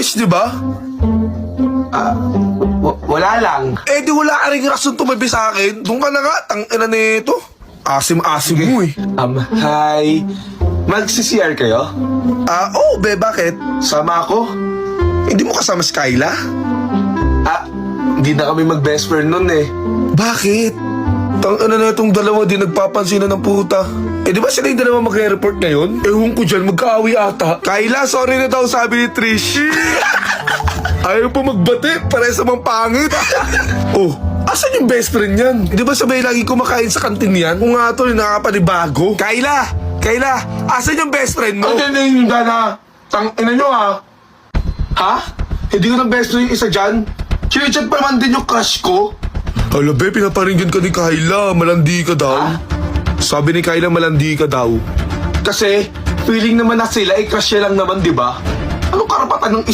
Trish, di ba? Wala lang. Eh, di wala ka rin rason tumabi sa akin. Doon ka na nga, tangina nito. Asim-asim mo eh. Hi. Magsi-CR kayo? Oo, be, bakit? Sama ako? Hindi mo kasama si Kyla? Hindi na kami mag-best friend nun eh. Bakit? Tangina na itong dalawa di nagpapansin ng puta. Eh, di ba sila yung dalawa mag-report ngayon? Ewan ko dyan, magkaawi ata. Kyla, sorry na daw, sabi ni Trish. Ayaw po magbate, pare sa mga pangit. Oh, asan yung best friend yan? Di ba sabay lagi kumakain sa kantin yan? Kung nga ito, nakapanibago. Kyla, asan yung best friend mo? Ano yung Dana? Tang-ina nyo ha? Ha? Hindi ko ng best friend yung isa dyan? Chinachat pa naman din yung crush ko? Hala, be, pinaparinggan ka ni Kyla. Malandi ka daw. Ha? Sabi ni Kyla, malandi ka daw. Kasi, feeling naman na sila, crush niya lang naman, di ba? Anong karapatan ng isa